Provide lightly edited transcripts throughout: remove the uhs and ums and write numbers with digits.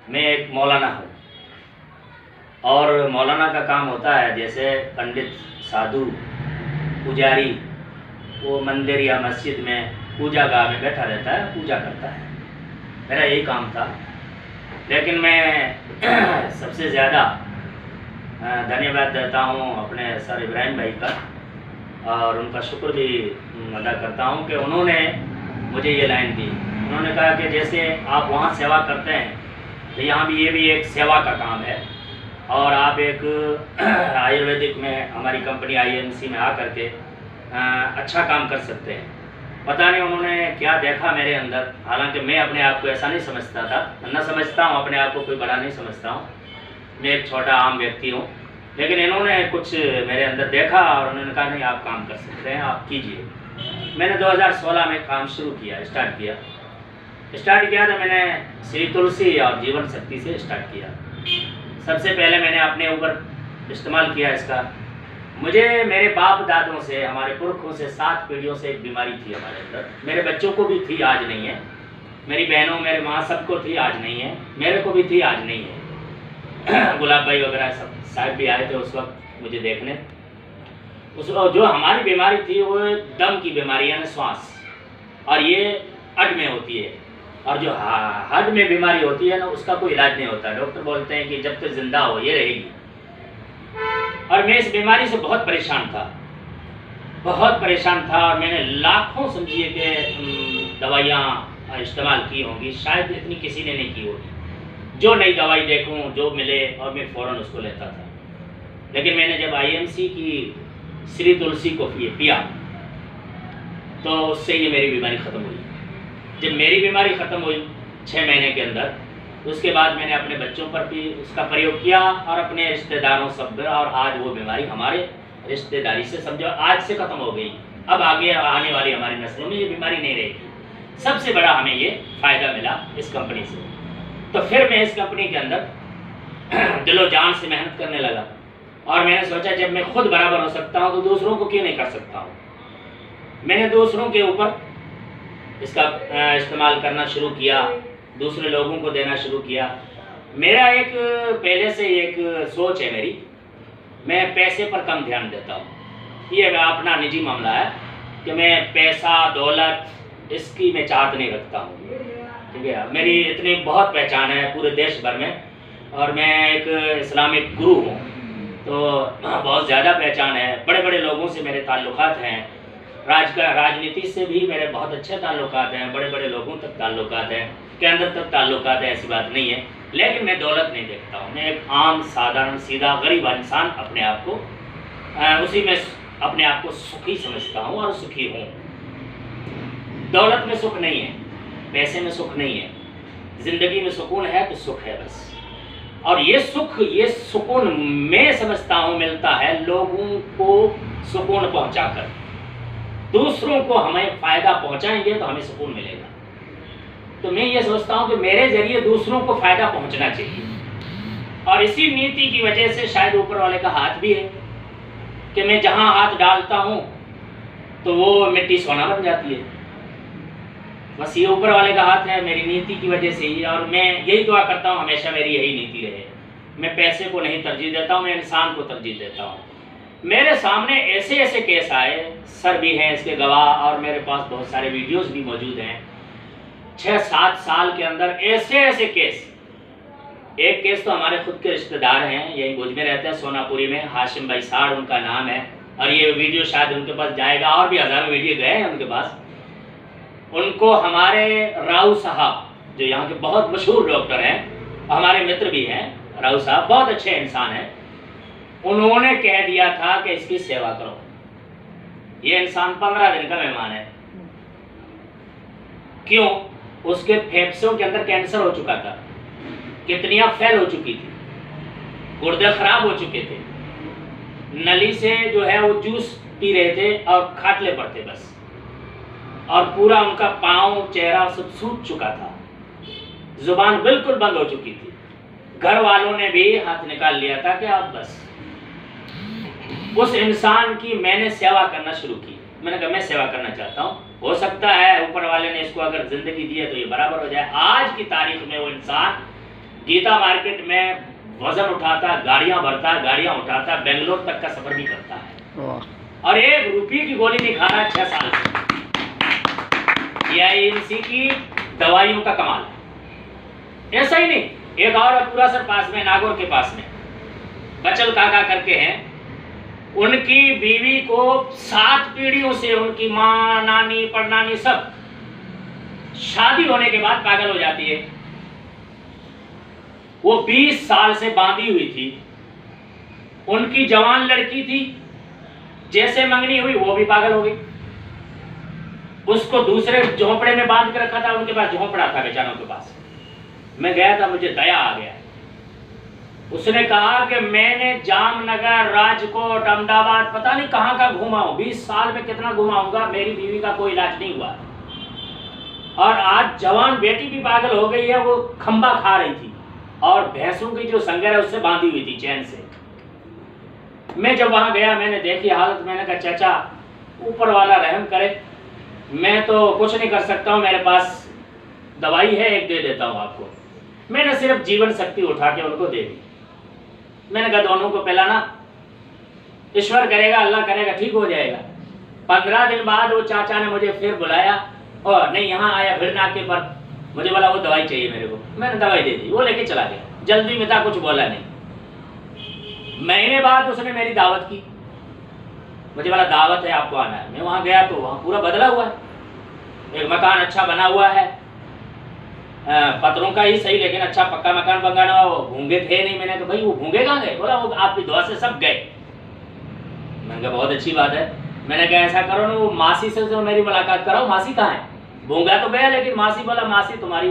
मैं एक मौलाना हूँ और मौलाना का काम होता है जैसे पंडित, साधु, पुजारी वो मंदिर या मस्जिद में पूजा गाह में बैठा रहता है, पूजा करता है। मेरा यही काम था। लेकिन मैं सबसे ज़्यादा धन्यवाद देता हूँ अपने सर इब्राहिम भाई का और उनका शुक्र भी अदा करता हूँ कि उन्होंने मुझे ये लाइन दी। उन्होंने कहा कि जैसे आप वहाँ सेवा करते हैं तो यहाँ भी ये भी एक सेवा का काम है और आप एक आयुर्वेदिक में हमारी कंपनी IMC में आकर के अच्छा काम कर सकते हैं। पता नहीं उन्होंने क्या देखा मेरे अंदर। हालांकि मैं अपने आप को ऐसा नहीं समझता था, न समझता हूँ, अपने आप को कोई बड़ा नहीं समझता हूँ। मैं एक छोटा आम व्यक्ति हूँ, लेकिन इन्होंने कुछ मेरे अंदर देखा और उन्होंने कहा नहीं आप काम कर सकते हैं, आप कीजिए। मैंने 2016 में काम शुरू किया, स्टार्ट किया तो मैंने श्री तुलसी और जीवन शक्ति से स्टार्ट किया। सबसे पहले मैंने अपने ऊपर इस्तेमाल किया इसका। मुझे मेरे बाप दादों से, हमारे पुरखों से 7 पीढ़ियों से एक बीमारी थी हमारे अंदर। मेरे बच्चों को भी थी, आज नहीं है। मेरी बहनों, मेरे माँ, सबको थी, आज नहीं है। मेरे को भी थी, आज नहीं है। गुलाब भाई वगैरह सब साहब भी आए थे उस वक्त मुझे देखने। उस जो हमारी बीमारी थी वो दम की बीमारी यानी श्वास, और ये अड में होती है। और जो हड में बीमारी होती है ना, उसका कोई इलाज नहीं होता। डॉक्टर बोलते हैं कि जब तक जिंदा हो ये रहेगी। और मैं इस बीमारी से बहुत परेशान था और मैंने लाखों समझिए कि दवाइयाँ इस्तेमाल की होंगी, शायद इतनी किसी ने नहीं की होगी। जो नई दवाई देखूं, जो मिले और मैं फ़ौरन उसको लेता था। लेकिन मैंने जब IMC की श्री तुलसी को पिया तो उससे ये मेरी बीमारी ख़त्म हुई। जब मेरी बीमारी ख़त्म हुई 6 महीने के अंदर, उसके बाद मैंने अपने बच्चों पर भी उसका प्रयोग किया और अपने रिश्तेदारों सब, और आज वो बीमारी हमारे रिश्तेदारी से समझो आज से ख़त्म हो गई। अब आगे आने वाली हमारी नस्लों में ये बीमारी नहीं रहेगी। सबसे बड़ा हमें ये फ़ायदा मिला इस कंपनी से। तो फिर मैं इस कंपनी के अंदर दिलो जान से मेहनत करने लगा और मैंने सोचा जब मैं खुद बराबर हो सकता हूँ तो दूसरों को क्यों नहीं कर सकता हूँ। मैंने दूसरों के ऊपर इसका इस्तेमाल करना शुरू किया, दूसरे लोगों को देना शुरू किया। मेरा एक पहले से एक सोच है मेरी, मैं पैसे पर कम ध्यान देता हूँ। ये अपना निजी मामला है कि मैं पैसा दौलत इसकी मैं चाहत नहीं रखता हूँ, ठीक है। मेरी इतनी बहुत पहचान है पूरे देश भर में और मैं एक इस्लामिक गुरु हूँ, तो बहुत ज़्यादा पहचान है। बड़े बड़े लोगों से मेरे ताल्लुकात हैं, राजनीति से भी मेरे बहुत अच्छे ताल्लुकात हैं, बड़े बड़े लोगों तक ताल्लुकात हैं, केंद्र तक ताल्लुकात है, ऐसी बात नहीं है। लेकिन मैं दौलत नहीं देखता हूँ। मैं एक आम साधारण सीधा गरीब इंसान अपने आप को उसी में अपने आप को सुखी समझता हूँ और सुखी हूँ। दौलत में सुख नहीं है, पैसे में सुख नहीं है, ज़िंदगी में सुकून है तो सुख है बस। और ये सुकून मैं समझता हूँ मिलता है लोगों को सुकून पहुँचाकर। दूसरों को हमें फ़ायदा पहुँचाएंगे तो हमें सुकून मिलेगा। तो मैं ये सोचता हूँ कि मेरे ज़रिए दूसरों को फ़ायदा पहुँचना चाहिए। और इसी नीति की वजह से शायद ऊपर वाले का हाथ भी है कि मैं जहाँ हाथ डालता हूँ तो वो मिट्टी सोना बन जाती है। बस ये ऊपर वाले का हाथ है, मेरी नीति की वजह से ही। और मैं यही दुआ करता हूँ हमेशा मेरी यही नीति रहे। मैं पैसे को नहीं तरजीह देता हूँ, मैं इंसान को तरजीह देता हूँ। मेरे सामने ऐसे ऐसे केस आए, सर भी हैं इसके गवाह, और मेरे पास बहुत सारे वीडियोस भी मौजूद हैं। 6-7 साल के अंदर ऐसे ऐसे केस। एक केस तो हमारे खुद के रिश्तेदार हैं, यही भुज में रहते हैं, सोनापुरी में, हाशिम भाई साड़ उनका नाम है। और ये वीडियो शायद उनके पास जाएगा, और भी हज़ारों वीडियो गए हैं उनके पास। उनको हमारे राव साहब, जो यहाँ के बहुत मशहूर डॉक्टर हैं, हमारे मित्र भी हैं, राव साहब बहुत अच्छे इंसान हैं, उन्होंने कह दिया था कि इसकी सेवा करो। ये इंसान 15 दिन का मेहमान है। क्यों? उसके फेफड़ों के अंदर कैंसर हो चुका था, किडनियां फेल हो चुकी थी, गुर्दे खराब हो चुके थे, नली से जो है वो जूस पी रहे थे और खाटले पड़ते बस, और पूरा उनका पाँव चेहरा सब सूज चुका था, जुबान बिल्कुल बंद हो चुकी थी। घर वालों ने भी हाथ निकाल लिया था कि अब बस। उस इंसान की मैंने सेवा करना शुरू की। मैंने कहा मैं सेवा करना चाहता हूँ, हो सकता है ऊपर वाले ने इसको अगर जिंदगी दी है तो ये बराबर हो जाए। आज की तारीख में वो इंसान गीता मार्केट में वजन उठाता, गाड़ियां भरता, गाड़ियां उठाता, बेंगलोर तक का सफर भी करता है और 1 रुपये की गोली नहीं खा रहा 6 साल से। AIMC की दवाइयों का कमाल है। ऐसा ही नहीं, एक और पूरासर पास में, नागौर के पास में बचल काका करके हैं, उनकी बीवी को 7 पीढ़ियों से, उनकी माँ, नानी, परनानी सब शादी होने के बाद पागल हो जाती है। वो 20 साल से बांधी हुई थी, उनकी जवान लड़की थी, जैसे मंगनी हुई वो भी पागल हो गई। उसको दूसरे झोंपड़े में बांध के रखा था, उनके पास झोंपड़ा था बेचारों के पास। मैं गया था, मुझे दया आ गया। उसने कहा कि मैंने जामनगर, राजकोट, अहमदाबाद, पता नहीं कहां का घूमा हूं, 20 साल में कितना घुमाऊंगा, मेरी बीवी का कोई इलाज नहीं हुआ। और आज जवान बेटी भी पागल हो गई है, वो खंबा खा रही थी और भैंसों की जो संगर है उससे बांधी हुई थी चैन से। मैं जब वहां गया, मैंने देखी हालत, मैंने कहा चाचा ऊपर वाला रहम करे, मैं तो कुछ नहीं कर सकता हूँ, मेरे पास दवाई है, एक दे देता हूँ आपको। मैंने सिर्फ जीवन शक्ति उठा के उनको दे दी। मैंने कहा दोनों को पिलाना, ईश्वर करेगा, अल्लाह करेगा, ठीक हो जाएगा। 15 दिन बाद वो चाचा ने मुझे फिर बुलाया और नहीं यहाँ आया, फिर नाके पर मुझे बोला वो दवाई चाहिए मेरे को। मैंने दवाई दे दी, वो लेके चला गया। जल्दी में था, कुछ बोला नहीं। महीने बाद उसने मेरी दावत की, मुझे बोला दावत है, आपको आना है। मैं वहाँ गया तो वहाँ पूरा बदला हुआ है, एक मकान अच्छा बना हुआ है, पत्थरों का ही सही, लेकिन अच्छा पक्का मकान बनाना। वो भूंगे थे नहीं। मैंने कहा भाई वो भूंगे कहाँ गए? बोला वो आपकी दुआ से सब गए। मैंने कहा बहुत अच्छी बात है। मैंने कहा ऐसा करो ना, वो मासी से जो मेरी मुलाकात कराओ, मासी कहाँ है? भूंगा तो गया, लेकिन मासी, बोला मासी तुम्हारी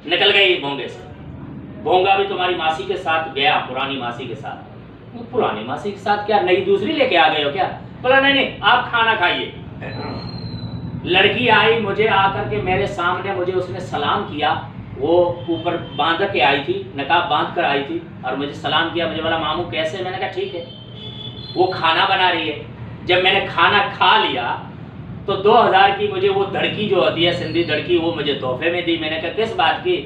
निकल गई भूंगे से, भूंगा भी तुम्हारी मासी के साथ गया, पुरानी मासी के साथ। वो पुरानी मासी के साथ क्या नई दूसरी लेके आ गए हो क्या? बोला नहीं नहीं, आप खाना खाइए। लड़की आई, मुझे आकर के मेरे सामने मुझे उसने सलाम किया। वो ऊपर बांध के आई थी, नकाब बांध कर आई थी और मुझे सलाम किया। मुझे बोला मामू कैसे? मैंने कहा ठीक है। वो खाना बना रही है। जब मैंने खाना खा लिया तो 2000 की मुझे वो धड़की जो होती है, सिंधी धड़की, वो मुझे तोहफे में दी। मैंने कहा किस बात की?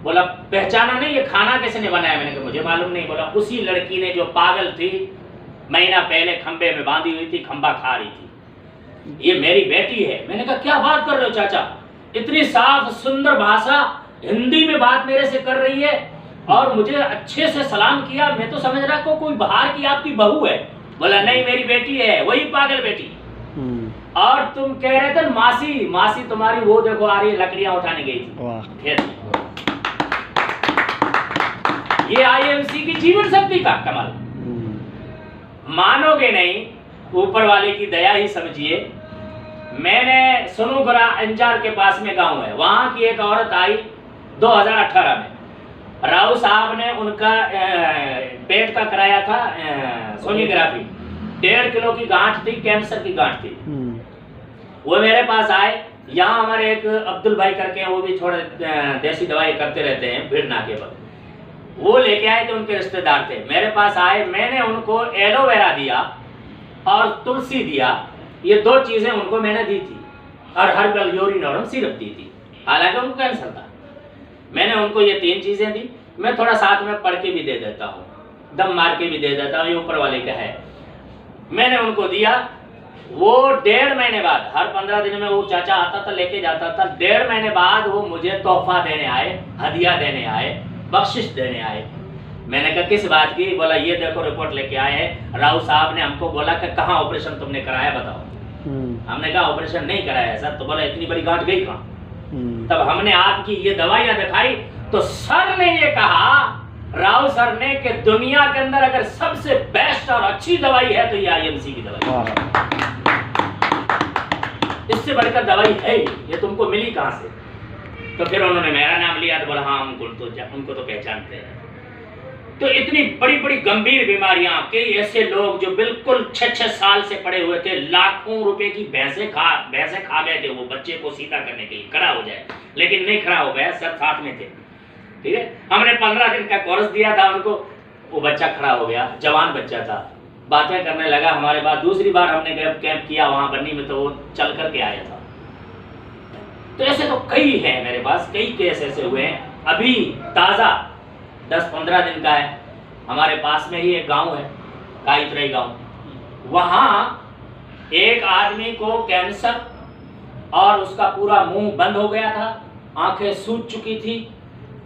बोला पहचाना नहीं, ये खाना किसने बनाया? मैंने कहा मुझे मालूम नहीं। बोला उसी लड़की ने जो पागल थी, महीना पहले खंबे में बांधी हुई थी, खंबा खा रही थी, ये मेरी बेटी है। मैंने कहा क्या बात कर रहे हो चाचा? इतनी साफ सुंदर भाषा हिंदी में बात मेरे से कर रही है और मुझे अच्छे से सलाम किया। मैं तो समझ रहा को कोई बाहर की आपकी बहू है। बोला नहीं, मेरी बेटी है, वही पागल बेटी। और तुम कह रहे थे मासी, मासी तुम्हारी वो देखो आ रही है, लकड़ियां उठाने गई थी। ये IMC की जीवन शक्ति का कमाल। मानोगे नहीं, ऊपर वाले की दया ही समझिए। मैंने सोनूगुरा अंजार के पास में गांव है, वहां की एक औरत आई 2018 में। राव साहब ने उनका पेट का कराया था सोनोग्राफी। 1.5 किलो की गांठ थी, कैंसर की गांठ थी। वो मेरे पास आए। यहाँ हमारे एक अब्दुल भाई करके, वो भी थोड़े देसी दवाई करते रहते हैं भीड़ नाके पर, वो लेके आए थे, उनके रिश्तेदार थे। मेरे पास आए, मैंने उनको एलोवेरा दिया और तुलसी दिया। ये 2 चीजें उनको मैंने दी थी और हर्बल यूरिनोरम सिरप दी थी, हालांकि उनको कैंसर था। मैंने उनको ये 3 चीजें दी। मैं थोड़ा साथ में पढ़ के भी दे देता हूँ, दम मार के भी दे देता हूँ, ये ऊपर वाले का है। मैंने उनको दिया। वो 1.5 महीने बाद, हर 15 दिन में वो चाचा आता था, लेके जाता था। 1.5 महीने बाद वो मुझे तोहफा देने आए, हदिया देने आए, बख्शिश देने आए। मैंने कहा किस बात की? बोला ये देखो रिपोर्ट लेके आए हैं, राव साहब ने हमको बोला कि कहाँ ऑपरेशन तुमने कराया बताओ। हमने कहा ऑपरेशन नहीं कराया है सर। तो बोला इतनी बड़ी गांठ गई कहाँ? तब हमने आपकी ये दवाइयां दिखाई तो सर ने ये कहा, राव सर ने, कि दुनिया के अंदर अगर सबसे बेस्ट और अच्छी दवाई है तो ये IMC की दवाई। इससे बढ़कर दवाई है ही, ये तुमको मिली कहां से? तो फिर उन्होंने मेरा नाम लिया तो बोला हाँ उनको तो पहचानते हैं। तो इतनी बड़ी बड़ी गंभीर बीमारियां, कई ऐसे लोग जो बिल्कुल 6-6 साल से पड़े हुए थे, लाखों रुपए की भैंसे खा गए थे वो बच्चे को सीधा करने के लिए, खड़ा हो जाए, लेकिन नहीं खड़ा हो गया, सब साथ में थे। ठीक है, हमने 15 दिन का कोर्स दिया था उनको, वो बच्चा खड़ा हो गया, जवान बच्चा था, बातें करने लगा हमारे बाद। दूसरी बार हमने कैंप किया वहां बन्नी में, तो वो चल करके आया था। तो ऐसे तो कई हैं मेरे पास, कई केस ऐसे हुए हैं। अभी ताज़ा 10-15 दिन का है। हमारे पास में ही एक गांव है, काईतरई गांव, वहाँ एक आदमी को कैंसर और उसका पूरा मुंह बंद हो गया था, आंखें सूज चुकी थी,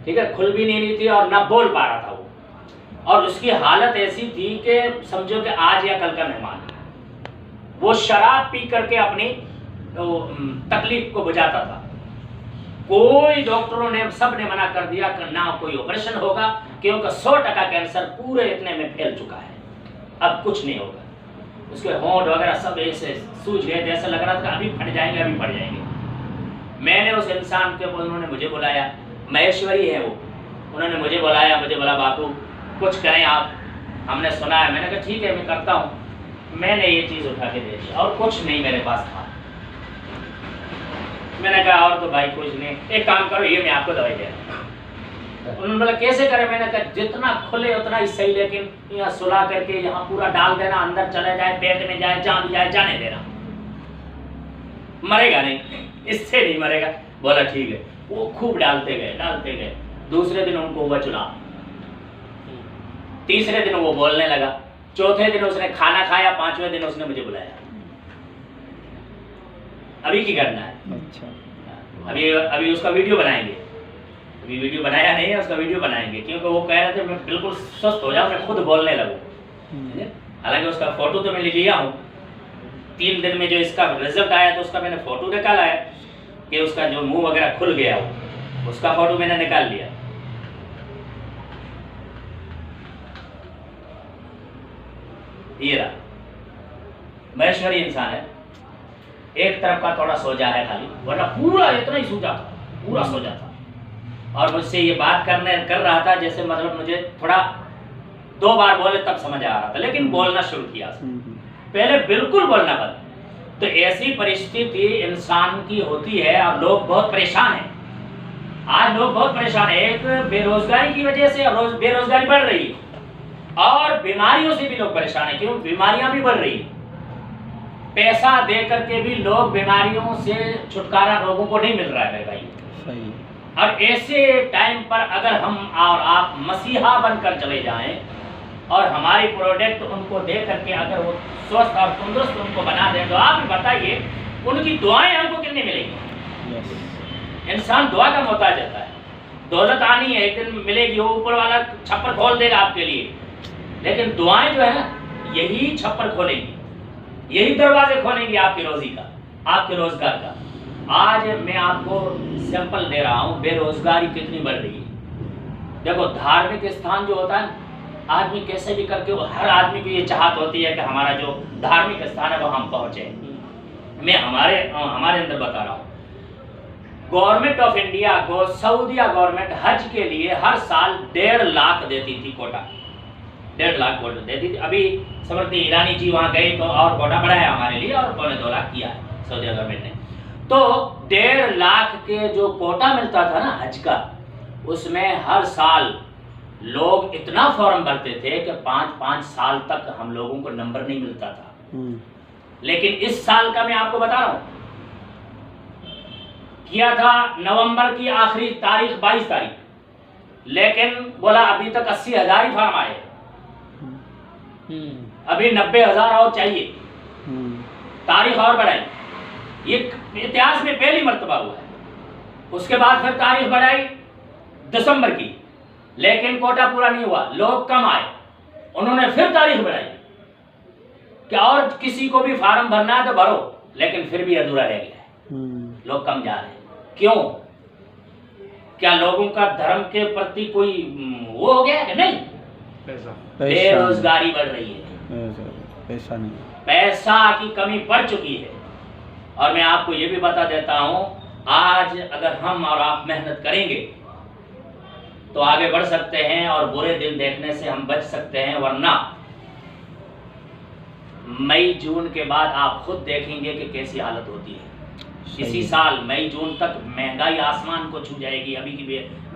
ठीक है, खुल भी नहीं रही थी और ना बोल पा रहा था वो, और उसकी हालत ऐसी थी कि समझो कि आज या कल का मेहमान है। वो शराब पी करके अपनी तकलीफ को बुझाता था। कोई डॉक्टरों ने, सब ने मना कर दिया कि ना कोई ऑपरेशन होगा, क्योंकि 100% कैंसर पूरे इतने में फैल चुका है, अब कुछ नहीं होगा। उसके होंठ वगैरह सब ऐसे सूज गए, जैसे लग रहा था अभी फट जाएंगे, अभी फट जाएंगे। मैंने उस इंसान के, उन्होंने मुझे बुलाया, महेश्वरी है वो, उन्होंने मुझे बुलाया, मुझे बोला बापू कुछ करें आप, हमने सुना है। मैंने कहा ठीक है मैं करता हूँ। मैंने ये चीज़ उठा के दे दी और कुछ नहीं मेरे पास था। मैंने कहा और तो भाई कुछ नहीं, एक काम करो, ये मैं आपको दवाई दे रहा हूँ। उन्होंने बोला कैसे करें? मैंने कहा जितना खुले उतना ही सही, लेकिन यहाँ सुला करके यहाँ पूरा डाल देना, अंदर चले जाए, पेट में जाए, जहाँ भी जाए, जाने देना, मरेगा नहीं, इससे नहीं मरेगा। बोला ठीक है। वो खूब डालते गए। दूसरे दिन उनको हुआ चुनाव, तीसरे दिन वो बोलने लगा, चौथे दिन उसने खाना खाया, 5वें दिन उसने मुझे बुलाया। अभी की घटना है। अच्छा। अभी उसका वीडियो बनाएंगे, अभी वीडियो बनाया नहीं है, उसका वीडियो बनाएंगे, क्योंकि वो कह रहे थे मैं बिल्कुल स्वस्थ हो जाऊं, मैं खुद बोलने लगूं। हालांकि उसका फोटो तो मैं ले लिया हूँ। 3 दिन में जो इसका रिजल्ट आया तो उसका मैंने फोटो निकाला है कि उसका जो मुंह वगैरह खुल गया हो, उसका फोटो मैंने निकाल लिया। ये रहा, महेश्वरी इंसान है, एक तरफ का थोड़ा सोजा है खाली, वरना पूरा इतना ही सूजा था, पूरा सोजा था। और मुझसे ये बात कर रहा था जैसे मतलब मुझे थोड़ा 2 बार बोले तब समझ आ रहा था, लेकिन बोलना शुरू किया। पहले बिल्कुल बोलना बंद। तो ऐसी परिस्थिति इंसान की होती है और लोग बहुत परेशान हैं। आज लोग बहुत परेशान है, एक बेरोजगारी की वजह से बेरोजगारी बढ़ रही है, और बीमारियों से भी लोग परेशान है, क्यों? बीमारियां भी बढ़ रही है। पैसा दे करके भी लोग बीमारियों से छुटकारा लोगों को नहीं मिल रहा है भाई। सही। और ऐसे टाइम पर अगर हम और आप मसीहा बनकर चले जाएं और हमारी प्रोडक्ट उनको दे करके अगर वो स्वस्थ और तंदुरुस्त उनको बना दें, तो आप बताइए उनकी दुआएं हमको कितनी मिलेंगी? इंसान दुआ का मोहताज रहता है। दौलत आनी है, एक दिन मिलेगी, वो ऊपर वाला छप्पर खोल देगा आपके लिए, लेकिन दुआएं जो है ना, यही छप्पर खोलेंगी, यही दरवाजे खोलेंगे आपकी रोजी का, आपके रोजगार का। आज मैं आपको सैंपल दे रहा हूँ, बेरोजगारी कितनी बढ़ रही है। देखो धार्मिक स्थान जो होता है, आदमी कैसे भी करके, हर आदमी की ये चाहत होती है कि हमारा जो धार्मिक स्थान है वो हम पहुंचे। मैं हमारे अंदर बता रहा हूँ, गवर्नमेंट ऑफ इंडिया को सऊदीया गवर्नमेंट हज के लिए हर साल 1.5 लाख देती थी कोटा, 1.5 लाख कोटा देती थी। अभी स्मृति ईरानी जी वहाँ गई तो और कोटा बढ़ाया हमारे लिए, और 2.25 लाख किया है सऊदी गवर्नमेंट ने। तो 1.5 लाख के जो कोटा मिलता था ना हज का, उसमें हर साल लोग इतना फॉर्म भरते थे कि 5-5 साल तक हम लोगों को नंबर नहीं मिलता था। लेकिन इस साल का मैं आपको बता रहा हूँ, किया था नवंबर की आखिरी तारीख 22 तारीख, लेकिन बोला अभी तक 80,000 ही फॉर्म आए, अभी 90,000 और चाहिए, तारीख और बढ़ाई। ये इतिहास में पहली मर्तबा हुआ है। उसके बाद फिर तारीख बढ़ाई दिसंबर की, लेकिन कोटा पूरा नहीं हुआ, लोग कम आए, उन्होंने फिर तारीख बढ़ाई कि और किसी को भी फार्म भरना है तो भरो, लेकिन फिर भी अधूरा रह गया है, लोग कम जा रहे हैं। क्यों? क्या लोगों का धर्म के प्रति कोई वो हो गया कि नहीं? बेरोजगारी बढ़ रही है, पैसा नहीं, पैसा की कमी पड़ चुकी है। और मैं आपको ये भी बता देता हूं, आज अगर हम और आप मेहनत करेंगे तो आगे बढ़ सकते हैं और बुरे दिन देखने से हम बच सकते हैं, वरना मई जून के बाद आप खुद देखेंगे कि कैसी हालत होती है। इसी साल मई जून तक महंगाई आसमान को छू जाएगी। अभी की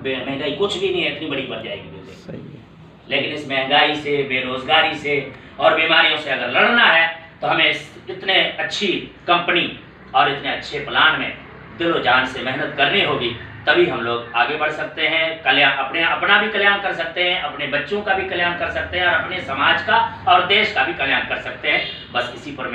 महंगाई कुछ भी नहीं है, इतनी बड़ी बढ़ जाएगी। सही है। लेकिन इस महंगाई से, बेरोजगारी से और बीमारियों से अगर लड़ना है तो हमें इतने अच्छी कंपनी और इतने अच्छे प्लान में दिलो जान से मेहनत करनी होगी, तभी हम लोग आगे बढ़ सकते हैं, कल्याण अपना भी कल्याण कर सकते हैं, अपने बच्चों का भी कल्याण कर सकते हैं और अपने समाज का और देश का भी कल्याण कर सकते हैं। बस इसी पर